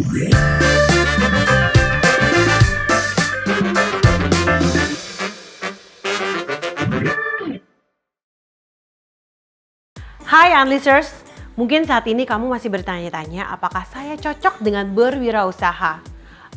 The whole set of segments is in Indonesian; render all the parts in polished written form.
Hai Unleashers, mungkin saat ini kamu masih bertanya-tanya apakah saya cocok dengan berwirausaha?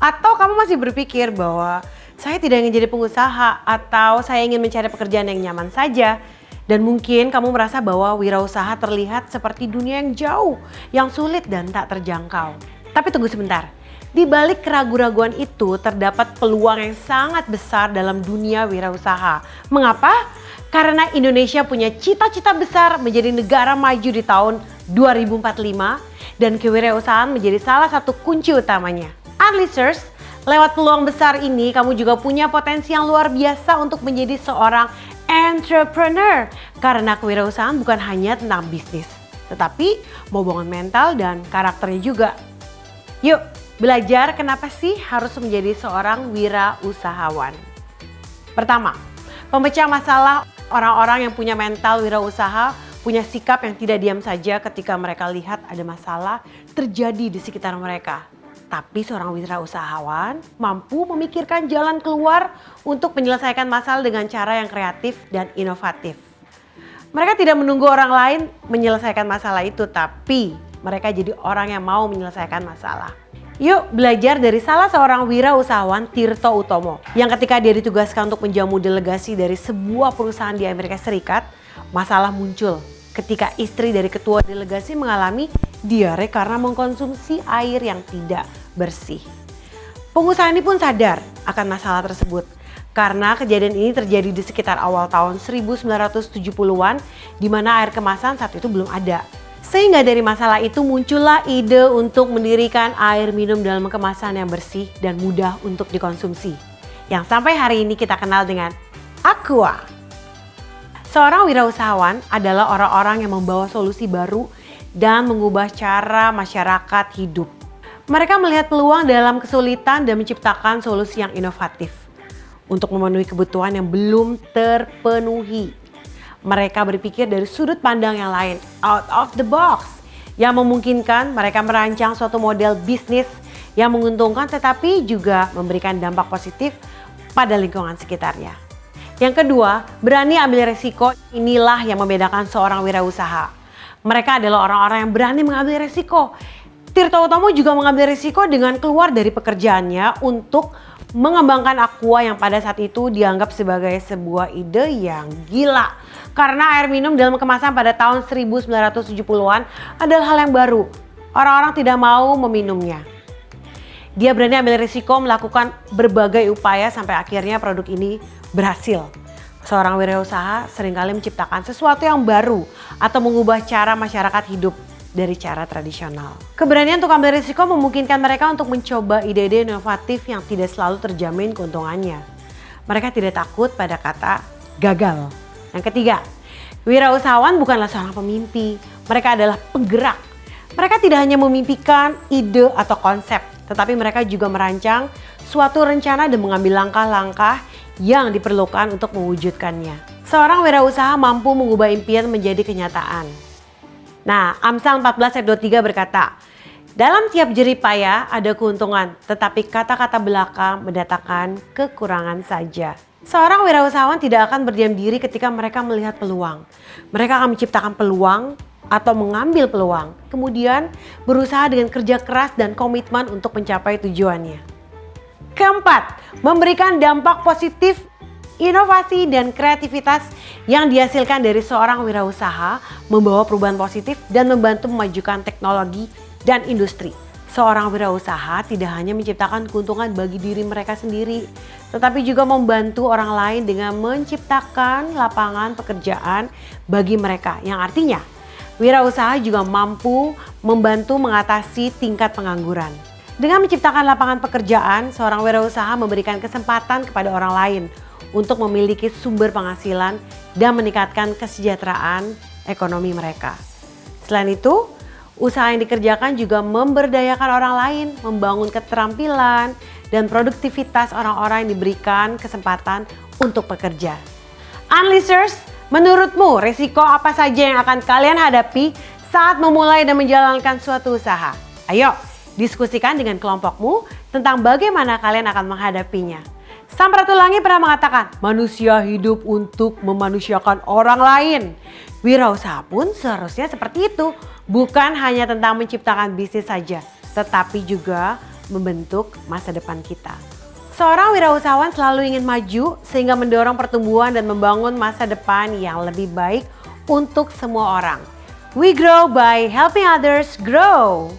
Atau kamu masih berpikir bahwa saya tidak ingin jadi pengusaha atau saya ingin mencari pekerjaan yang nyaman saja? Dan mungkin kamu merasa bahwa wirausaha terlihat seperti dunia yang jauh, yang sulit dan tak terjangkau. Tapi tunggu sebentar, di balik keraguan-raguan itu terdapat peluang yang sangat besar dalam dunia wirausaha. Mengapa? Karena Indonesia punya cita-cita besar menjadi negara maju di tahun 2045 dan kewirausahaan menjadi salah satu kunci utamanya. Unleashers, lewat peluang besar ini kamu juga punya potensi yang luar biasa untuk menjadi seorang entrepreneur. Karena kewirausahaan bukan hanya tentang bisnis, tetapi mau bangun mental dan karakternya juga. Yuk, belajar kenapa sih harus menjadi seorang wirausahawan. Pertama, pemecah masalah. Orang-orang yang punya mental wirausaha punya sikap yang tidak diam saja ketika mereka lihat ada masalah terjadi di sekitar mereka. Tapi seorang wirausahawan mampu memikirkan jalan keluar untuk menyelesaikan masalah dengan cara yang kreatif dan inovatif. Mereka tidak menunggu orang lain menyelesaikan masalah itu, tapi mereka jadi orang yang mau menyelesaikan masalah. Yuk belajar dari salah seorang wirausahawan, Tirto Utomo, yang ketika dia ditugaskan untuk menjamu delegasi dari sebuah perusahaan di Amerika Serikat, masalah muncul ketika istri dari ketua delegasi mengalami diare karena mengkonsumsi air yang tidak bersih. Pengusaha ini pun sadar akan masalah tersebut karena kejadian ini terjadi di sekitar awal tahun 1970-an di mana air kemasan saat itu belum ada. Sehingga dari masalah itu muncullah ide untuk mendirikan air minum dalam kemasan yang bersih dan mudah untuk dikonsumsi. Yang sampai hari ini kita kenal dengan Aqua. Seorang wirausahawan adalah orang-orang yang membawa solusi baru dan mengubah cara masyarakat hidup. Mereka melihat peluang dalam kesulitan dan menciptakan solusi yang inovatif untuk memenuhi kebutuhan yang belum terpenuhi. Mereka berpikir dari sudut pandang yang lain, out of the box, yang memungkinkan mereka merancang suatu model bisnis yang menguntungkan tetapi juga memberikan dampak positif pada lingkungan sekitarnya. Yang kedua, berani ambil resiko. Inilah yang membedakan seorang wirausaha. Mereka adalah orang-orang yang berani mengambil resiko. Tirto Utomo juga mengambil resiko dengan keluar dari pekerjaannya untuk mengembangkan Aqua yang pada saat itu dianggap sebagai sebuah ide yang gila. Karena air minum dalam kemasan pada tahun 1970-an adalah hal yang baru. Orang-orang tidak mau meminumnya. Dia berani ambil risiko melakukan berbagai upaya sampai akhirnya produk ini berhasil. Seorang wirausaha seringkali menciptakan sesuatu yang baru atau mengubah cara masyarakat hidup dari cara tradisional. Keberanian untuk ambil risiko memungkinkan mereka untuk mencoba ide-ide inovatif yang tidak selalu terjamin keuntungannya. Mereka tidak takut pada kata gagal. Yang ketiga, wirausahawan bukanlah seorang pemimpi, mereka adalah penggerak. Mereka tidak hanya memimpikan ide atau konsep, tetapi mereka juga merancang suatu rencana dan mengambil langkah-langkah yang diperlukan untuk mewujudkannya. Seorang wirausaha mampu mengubah impian menjadi kenyataan. Nah, Amsal 14 ayat 23 berkata, dalam tiap jerih payah ada keuntungan, tetapi kata-kata belaka mendatangkan kekurangan saja. Seorang wirausahawan tidak akan berdiam diri ketika mereka melihat peluang. Mereka akan menciptakan peluang atau mengambil peluang, kemudian berusaha dengan kerja keras dan komitmen untuk mencapai tujuannya. Keempat, memberikan dampak positif, inovasi dan kreativitas yang dihasilkan dari seorang wirausaha membawa perubahan positif dan membantu memajukan teknologi dan industri. Seorang wirausaha tidak hanya menciptakan keuntungan bagi diri mereka sendiri, tetapi juga membantu orang lain dengan menciptakan lapangan pekerjaan bagi mereka. Yang artinya, wirausaha juga mampu membantu mengatasi tingkat pengangguran. Dengan menciptakan lapangan pekerjaan, seorang wirausaha memberikan kesempatan kepada orang lain untuk memiliki sumber penghasilan dan meningkatkan kesejahteraan ekonomi mereka. Selain itu, usaha yang dikerjakan juga memberdayakan orang lain, membangun keterampilan dan produktivitas orang-orang yang diberikan kesempatan untuk bekerja. Unleashers, menurutmu risiko apa saja yang akan kalian hadapi saat memulai dan menjalankan suatu usaha? Ayo, Diskusikan dengan kelompokmu tentang bagaimana kalian akan menghadapinya. Samratulangi pernah mengatakan, manusia hidup untuk memanusiakan orang lain. Wirausaha pun seharusnya seperti itu, bukan hanya tentang menciptakan bisnis saja, tetapi juga membentuk masa depan kita. Seorang wirausahawan selalu ingin maju sehingga mendorong pertumbuhan dan membangun masa depan yang lebih baik untuk semua orang. We grow by helping others grow.